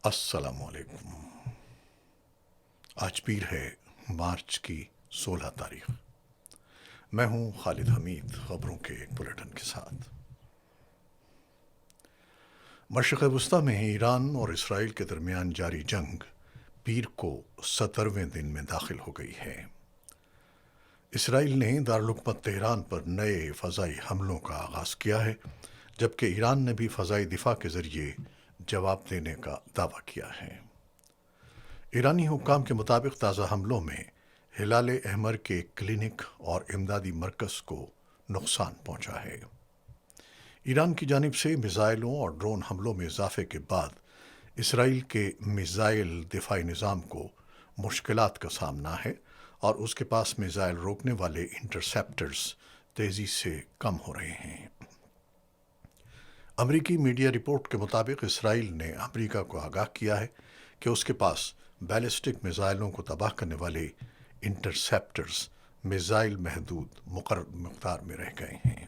السلام علیکم۔ آج پیر ہے مارچ کی 16 تاریخ۔ میں ہوں خالد حمید، خبروں کے ایک بلیٹن کے ساتھ۔ مشرق وسطی میں ایران اور اسرائیل کے درمیان جاری جنگ پیر کو 70ویں دن میں داخل ہو گئی ہے۔ اسرائیل نے دارالحکومت تہران پر نئے فضائی حملوں کا آغاز کیا ہے، جبکہ ایران نے بھی فضائی دفاع کے ذریعے جواب دینے کا دعویٰ کیا ہے۔ ایرانی حکام کے مطابق تازہ حملوں میں ہلال احمر کے ایک کلینک اور امدادی مرکز کو نقصان پہنچا ہے۔ ایران کی جانب سے میزائلوں اور ڈرون حملوں میں اضافے کے بعد اسرائیل کے میزائل دفاعی نظام کو مشکلات کا سامنا ہے اور اس کے پاس میزائل روکنے والے انٹرسیپٹرز تیزی سے کم ہو رہے ہیں۔ امریکی میڈیا رپورٹ کے مطابق اسرائیل نے امریکہ کو آگاہ کیا ہے کہ اس کے پاس بیلسٹک میزائلوں کو تباہ کرنے والے انٹرسیپٹرز میزائل محدود مقرر مقدار میں رہ گئے ہیں۔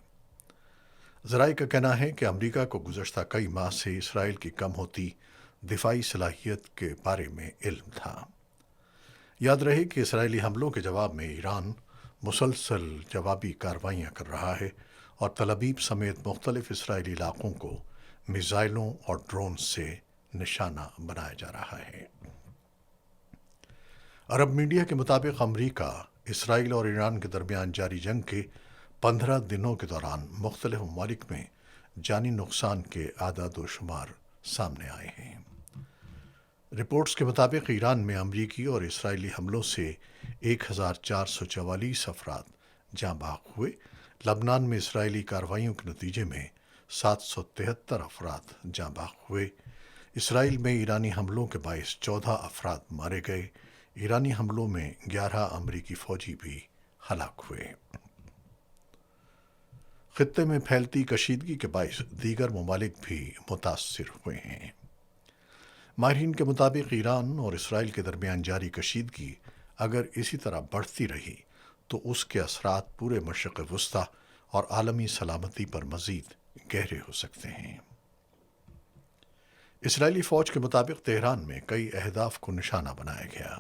ذرائع کا کہنا ہے کہ امریکہ کو گزشتہ کئی ماہ سے اسرائیل کی کم ہوتی دفاعی صلاحیت کے بارے میں علم تھا۔ یاد رہے کہ اسرائیلی حملوں کے جواب میں ایران مسلسل جوابی کارروائیاں کر رہا ہے اور تل ابیب سمیت مختلف اسرائیلی علاقوں کو میزائلوں اور ڈرون سے نشانہ بنایا جا رہا ہے۔ عرب میڈیا کے مطابق امریکہ، اسرائیل اور ایران کے درمیان جاری جنگ کے 15 دنوں کے دوران مختلف ممالک میں جانی نقصان کے اعداد و شمار سامنے آئے ہیں۔ رپورٹس کے مطابق ایران میں امریکی اور اسرائیلی حملوں سے 1444 افراد جاں بحق ہوئے۔ لبنان میں اسرائیلی کارروائیوں کے نتیجے میں 773 افراد جاں بحق ہوئے۔ اسرائیل میں ایرانی حملوں کے باعث 14 افراد مارے گئے۔ ایرانی حملوں میں 11 امریکی فوجی بھی ہلاک ہوئے۔ خطے میں پھیلتی کشیدگی کے باعث دیگر ممالک بھی متاثر ہوئے ہیں۔ ماہرین کے مطابق ایران اور اسرائیل کے درمیان جاری کشیدگی اگر اسی طرح بڑھتی رہی تو اس کے اثرات پورے مشرق وسطی اور عالمی سلامتی پر مزید گہرے ہو سکتے ہیں۔ اسرائیلی فوج کے مطابق تہران میں کئی اہداف کو نشانہ بنایا گیا۔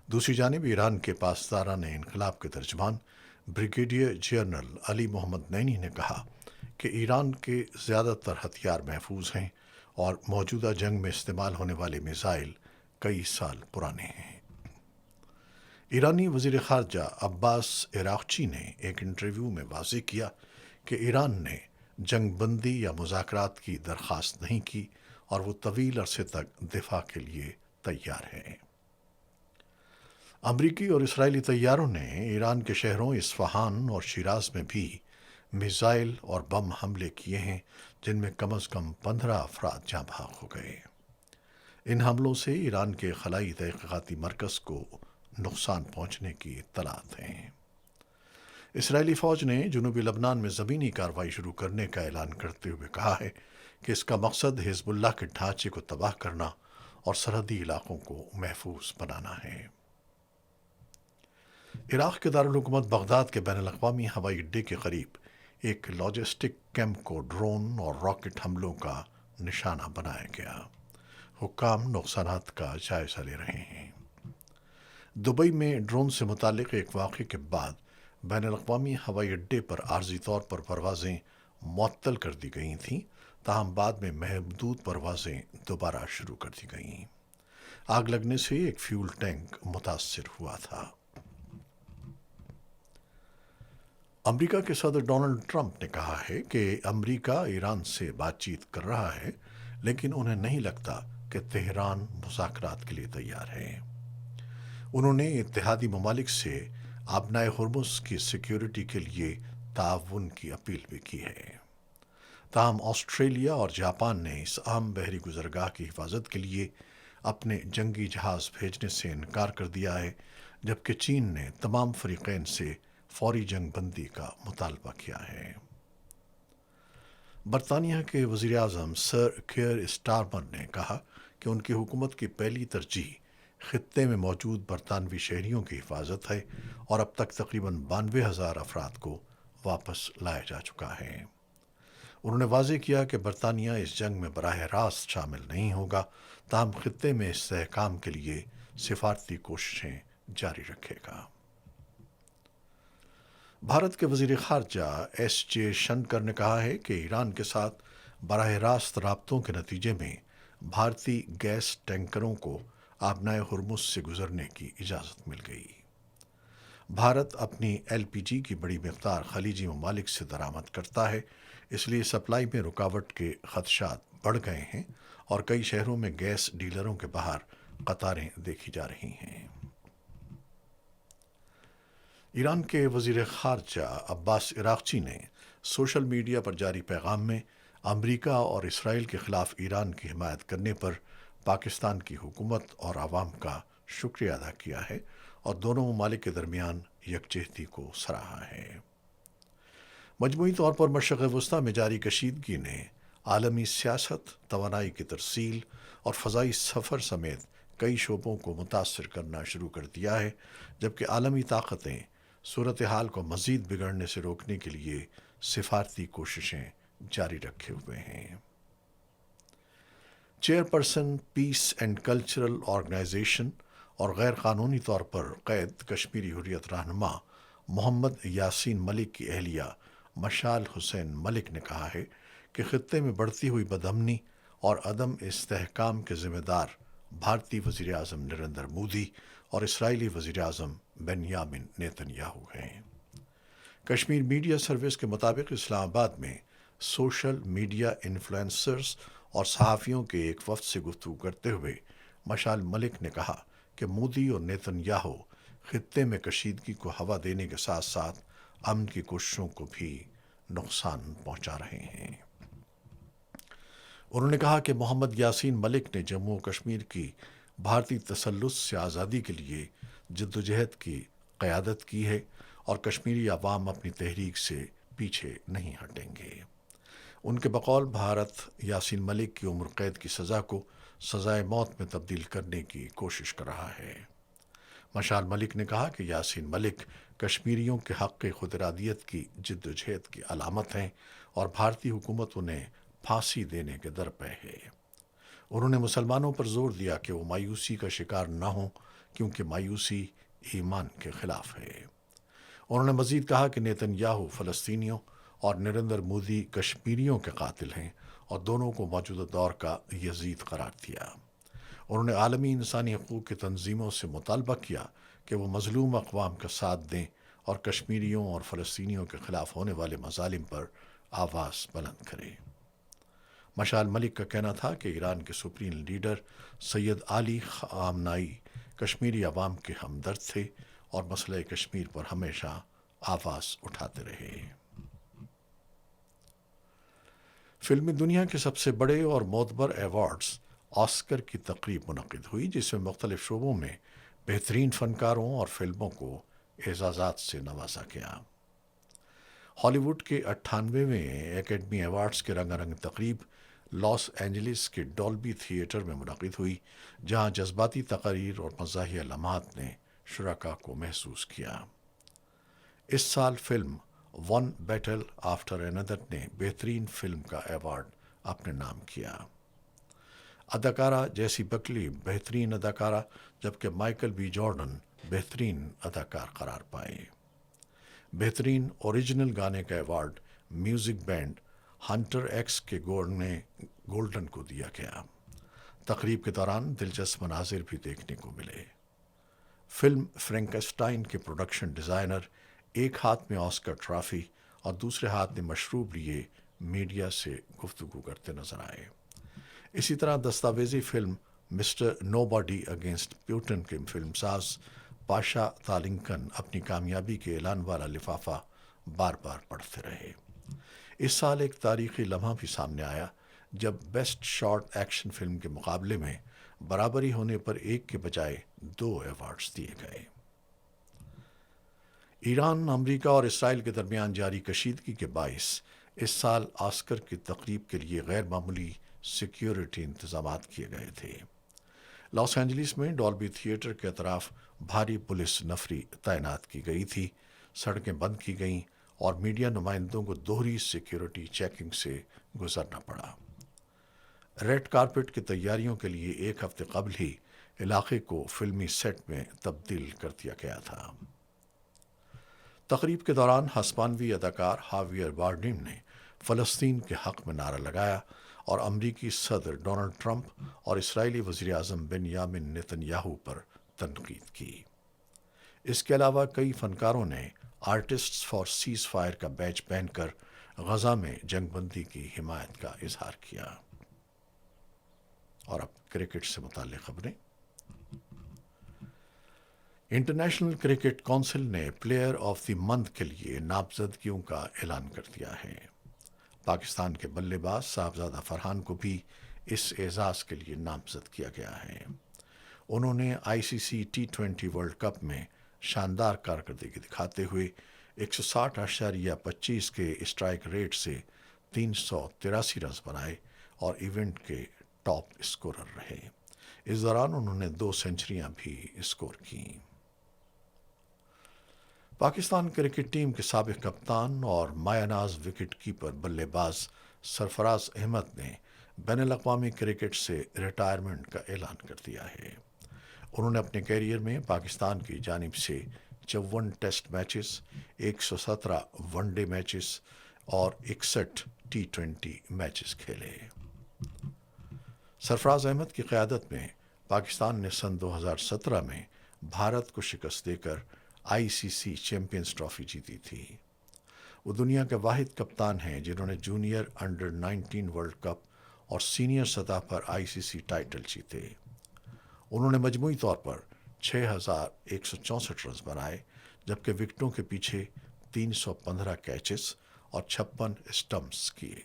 دوسری جانب ایران کے پاسداران انقلاب کے ترجمان بریگیڈیئر جنرل علی محمد نینی نے کہا کہ ایران کے زیادہ تر ہتھیار محفوظ ہیں اور موجودہ جنگ میں استعمال ہونے والے میزائل کئی سال پرانے ہیں۔ ایرانی وزیر خارجہ عباس عراقچی نے ایک انٹرویو میں واضح کیا کہ ایران نے جنگ بندی یا مذاکرات کی درخواست نہیں کی اور وہ طویل عرصے تک دفاع کے لیے تیار ہے۔ امریکی اور اسرائیلی طیاروں نے ایران کے شہروں اصفہان اور شیراز میں بھی میزائل اور بم حملے کیے ہیں، جن میں کم از کم 15 افراد جاں بحق ہو گئے۔ ان حملوں سے ایران کے خلائی تحقیقاتی مرکز کو نقصان پہنچنے کی اطلاعات ہیں۔ اسرائیلی فوج نے جنوبی لبنان میں زمینی کارروائی شروع کرنے کا اعلان کرتے ہوئے کہا ہے کہ اس کا مقصد حزب اللہ کے ڈھانچے کو تباہ کرنا اور سرحدی علاقوں کو محفوظ بنانا ہے۔ عراق کے دارالحکومت بغداد کے بین الاقوامی ہوائی اڈے کے قریب ایک لاجسٹک کیمپ کو ڈرون اور راکٹ حملوں کا نشانہ بنایا گیا۔ حکام نقصانات کا جائزہ لے رہے ہیں۔ دبئی میں ڈرون سے متعلق ایک واقعے کے بعد بین الاقوامی ہوائی اڈے پر عارضی طور پر پروازیں معطل کر دی گئی تھیں، تاہم بعد میں محدود پروازیں دوبارہ شروع کر دی گئیں۔ آگ لگنے سے ایک فیول ٹینک متاثر ہوا تھا۔ امریکا کے صدر ڈونلڈ ٹرمپ نے کہا ہے کہ امریکہ ایران سے بات چیت کر رہا ہے، لیکن انہیں نہیں لگتا کہ تہران مذاکرات کے لیے تیار ہے۔ انہوں نے اتحادی ممالک سے آبنائے ہرمز کی سیکیورٹی کے لیے تعاون کی اپیل بھی کی ہے۔ تاہم آسٹریلیا اور جاپان نے اس اہم بحری گزرگاہ کی حفاظت کے لیے اپنے جنگی جہاز بھیجنے سے انکار کر دیا ہے، جبکہ چین نے تمام فریقین سے فوری جنگ بندی کا مطالبہ کیا ہے۔ برطانیہ کے وزیر اعظم سر کیئر اسٹارمر نے کہا کہ ان کی حکومت کی پہلی ترجیح خطے میں موجود برطانوی شہریوں کی حفاظت ہے اور اب تک تقریباً 92,000 افراد کو واپس لایا جا چکا ہے۔ انہوں نے واضح کیا کہ برطانیہ اس جنگ میں براہ راست شامل نہیں ہوگا، تاہم خطے میں استحکام کے لیے سفارتی کوششیں جاری رکھے گا۔ بھارت کے وزیر خارجہ ایس جے شنکر نے کہا ہے کہ ایران کے ساتھ براہ راست رابطوں کے نتیجے میں بھارتی گیس ٹینکروں کو آبنائے ہرمز سے گزرنے کی اجازت مل گئی۔ بھارت اپنی ایل پی جی کی بڑی مقدار خلیجی ممالک سے درآمد کرتا ہے، اس لیے سپلائی میں رکاوٹ کے خدشات بڑھ گئے ہیں اور کئی شہروں میں گیس ڈیلروں کے باہر قطاریں دیکھی جا رہی ہیں۔ ایران کے وزیر خارجہ عباس عراقچی نے سوشل میڈیا پر جاری پیغام میں امریکہ اور اسرائیل کے خلاف ایران کی حمایت کرنے پر پاکستان کی حکومت اور عوام کا شکریہ ادا کیا ہے اور دونوں ممالک کے درمیان یکجہتی کو سراہا ہے۔ مجموعی طور پر مشرق وسطیٰ میں جاری کشیدگی نے عالمی سیاست، توانائی کی ترسیل اور فضائی سفر سمیت کئی شعبوں کو متاثر کرنا شروع کر دیا ہے، جبکہ عالمی طاقتیں صورتحال کو مزید بگڑنے سے روکنے کے لیے سفارتی کوششیں جاری رکھے ہوئے ہیں۔ Chairperson peace and cultural organisation اور غیر قانونی طور پر قید کشمیری حریت رہنما محمد یاسین ملک کی اہلیہ مشال حسین ملک نے کہا ہے کہ خطے میں بڑھتی ہوئی بدامنی اور عدم استحکام کے ذمہ دار بھارتی وزیر اعظم نریندر مودی اور اسرائیلی وزیر اعظم بنیامن نیتن یاہو ہیں۔ کشمیر میڈیا سروس کے مطابق اسلام آباد میں سوشل میڈیا انفلوئنسرز اور صحافیوں کے ایک وفد سے گفتگو کرتے ہوئے مشال ملک نے کہا کہ مودی اور نیتن یاہو خطے میں کشیدگی کو ہوا دینے کے ساتھ ساتھ امن کی کوششوں کو بھی نقصان پہنچا رہے ہیں۔ انہوں نے کہا کہ محمد یاسین ملک نے جموں و کشمیر کی بھارتی تسلط سے آزادی کے لیے جدوجہد کی قیادت کی ہے اور کشمیری عوام اپنی تحریک سے پیچھے نہیں ہٹیں گے۔ ان کے بقول بھارت یاسین ملک کی عمر قید کی سزا کو سزائے موت میں تبدیل کرنے کی کوشش کر رہا ہے۔ مشال ملک نے کہا کہ یاسین ملک کشمیریوں کے حق خود ارادیت کی جدوجہد کی علامت ہیں اور بھارتی حکومت انہیں پھانسی دینے کے در پہ ہے۔ انہوں نے مسلمانوں پر زور دیا کہ وہ مایوسی کا شکار نہ ہوں، کیونکہ مایوسی ایمان کے خلاف ہے۔ انہوں نے مزید کہا کہ نیتن یاہو فلسطینیوں اور نریندر مودی کشمیریوں کے قاتل ہیں اور دونوں کو موجودہ دور کا یزید قرار دیا۔ انہوں نے عالمی انسانی حقوق کی تنظیموں سے مطالبہ کیا کہ وہ مظلوم اقوام کا ساتھ دیں اور کشمیریوں اور فلسطینیوں کے خلاف ہونے والے مظالم پر آواز بلند کریں۔ مشال ملک کا کہنا تھا کہ ایران کے سپریم لیڈر سید علی خامنائی کشمیری عوام کے ہمدرد تھے اور مسئلہ کشمیر پر ہمیشہ آواز اٹھاتے رہے۔ فلمی دنیا کے سب سے بڑے اور معتبر ایوارڈز آسکر کی تقریب منعقد ہوئی، جس میں مختلف شعبوں میں بہترین فنکاروں اور فلموں کو اعزازات سے نوازا گیا۔ ہالی ووڈ کے 98ویں اکیڈمی ایوارڈز کے رنگا رنگ تقریب لاس اینجلس کے ڈولبی تھیٹر میں منعقد ہوئی، جہاں جذباتی تقاریر اور مزاحیہ لمحات نے شرکاء کو محسوس کیا۔ اس سال film one battle after another نے بہترین فلم کا ایوارڈ اپنے نام کیا۔ اداکارہ جیسی بکلی بہترین اداکارہ، جبکہ مائیکل بی جارڈن بہترین اداکار قرار پائے۔ بہترین اوریجنل گانے کا award music band Hunter X کے گولڈن کو دیا گیا۔ تقریب کے دوران دلچسپ مناظر بھی دیکھنے کو ملے۔ فلم فرینکسٹائن کے پروڈکشن ڈیزائنر ایک ہاتھ میں آسکر ٹرافی اور دوسرے ہاتھ میں مشروب لیے میڈیا سے گفتگو کرتے نظر آئے۔ اسی طرح دستاویزی فلم مسٹر نو باڈی اگینسٹ پیوٹن کے فلم ساز پاشا تالنکن اپنی کامیابی کے اعلان والا لفافہ بار بار پڑھتے رہے۔ اس سال ایک تاریخی لمحہ بھی سامنے آیا جب بیسٹ شارٹ ایکشن فلم کے مقابلے میں برابری ہونے پر ایک کے بجائے 2 ایوارڈز دیے گئے۔ ایران، امریکہ اور اسرائیل کے درمیان جاری کشیدگی کے باعث اس سال آسکر کی تقریب کے لیے غیر معمولی سیکیورٹی انتظامات کیے گئے تھے۔ لاس اینجلس میں ڈولبی تھیٹر کے اطراف بھاری پولیس نفری تعینات کی گئی تھی، سڑکیں بند کی گئیں اور میڈیا نمائندوں کو دوہری سیکیورٹی چیکنگ سے گزرنا پڑا۔ ریڈ کارپٹ کی تیاریوں کے لیے ایک ہفتے قبل ہی علاقے کو فلمی سیٹ میں تبدیل کر دیا گیا تھا۔ تقریب کے دوران ہسپانوی اداکار ہاویئر بارڈیم نے فلسطین کے حق میں نعرہ لگایا اور امریکی صدر ڈونلڈ ٹرمپ اور اسرائیلی وزیر اعظم بنیامن نیتن یاہو پر تنقید کی۔ اس کے علاوہ کئی فنکاروں نے آرٹسٹس فار سیز فائر کا بیج پہن کر غزہ میں جنگ بندی کی حمایت کا اظہار کیا۔ اور اب کرکٹ سے متعلق خبریں۔ انٹرنیشنل کرکٹ کونسل نے پلیئر آف دی منتھ کے لیے نامزدگیوں کا اعلان کر دیا ہے۔ پاکستان کے بلے باز صاحبزادہ فرحان کو بھی اس اعزاز کے لیے نامزد کیا گیا ہے۔ انہوں نے آئی سی سی T20 ورلڈ کپ میں شاندار کارکردگی دکھاتے ہوئے 160.25 کے اسٹرائک ریٹ سے 383 رنز بنائے اور ایونٹ کے ٹاپ اسکورر رہے۔ اس دوران انہوں نے 2 سنچریاں بھی اسکور کیں۔ پاکستان کرکٹ ٹیم کے سابق کپتان اور مایہ ناز وکٹ کیپر بلے باز سرفراز احمد نے بین الاقوامی کرکٹ سے ریٹائرمنٹ کا اعلان کر دیا ہے۔ انہوں نے اپنے کیریئر میں پاکستان کی جانب سے 54 test matches, 117 one day matches اور 61 T20 میچز کھیلے۔ سرفراز احمد کی قیادت میں پاکستان نے سن 2017 میں بھارت کو شکست دے کر آئی سی سی چیمپئنز ٹرافی جیتی تھی۔ وہ دنیا کے واحد کپتان ہیں جنہوں نے جونیئر انڈر 19 ورلڈ کپ اور سینئر سطح پر آئی سی سی ٹائٹل جیتے۔ انہوں نے مجموعی طور پر 6164 رنز بنائے، جبکہ وکٹوں کے پیچھے 315 کیچز اور 56 اسٹمپس کیے۔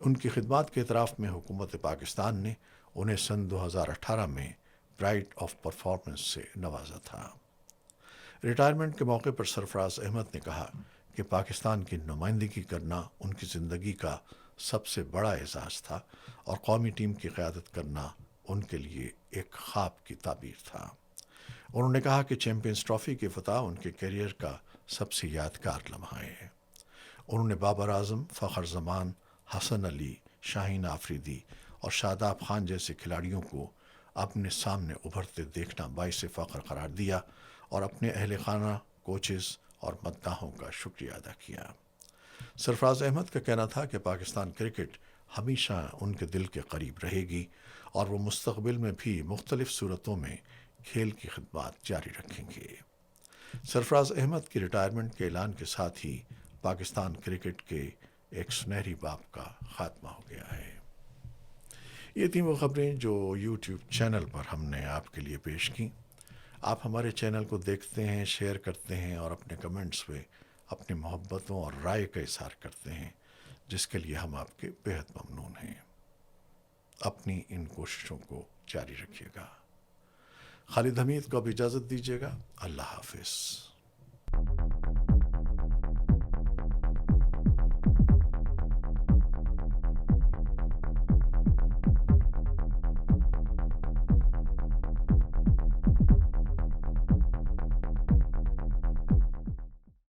ان کی خدمات کے اعتراف میں حکومت پاکستان نے انہیں سن 2018 میں پرائڈ آف پرفارمنس سے نوازا تھا۔ ریٹائرمنٹ کے موقع پر سرفراز احمد نے کہا کہ پاکستان کی نمائندگی کرنا ان کی زندگی کا سب سے بڑا اعزاز تھا اور قومی ٹیم کی قیادت کرنا ان کے لیے ایک خواب کی تعبیر تھا۔ انہوں نے کہا کہ چیمپئنز ٹرافی کی فتح ان کے کیریئر کا سب سے یادگار لمحہ ہے۔ انہوں نے بابر اعظم، فخر زمان، حسن علی، شاہین آفریدی اور شاداب خان جیسے کھلاڑیوں کو اپنے سامنے ابھرتے دیکھنا باعث فخر قرار دیا اور اپنے اہل خانہ، کوچز اور مداحوں کا شکریہ ادا کیا۔ سرفراز احمد کا کہنا تھا کہ پاکستان کرکٹ ہمیشہ ان کے دل کے قریب رہے گی اور وہ مستقبل میں بھی مختلف صورتوں میں کھیل کی خدمات جاری رکھیں گے۔ سرفراز احمد کی ریٹائرمنٹ کے اعلان کے ساتھ ہی پاکستان کرکٹ کے ایک سنہری باب کا خاتمہ ہو گیا ہے۔ یہ تھیں وہ خبریں جو یوٹیوب چینل پر ہم نے آپ کے لیے پیش کی۔ آپ ہمارے چینل کو دیکھتے ہیں، شیئر کرتے ہیں اور اپنے کمنٹس میں اپنی محبتوں اور رائے کا اظہار کرتے ہیں، جس کے لیے ہم آپ کے بہت ممنون ہیں۔ اپنی ان کوششوں کو جاری رکھیے گا۔ خالد حمید کو اب اجازت دیجیے گا۔ اللہ حافظ۔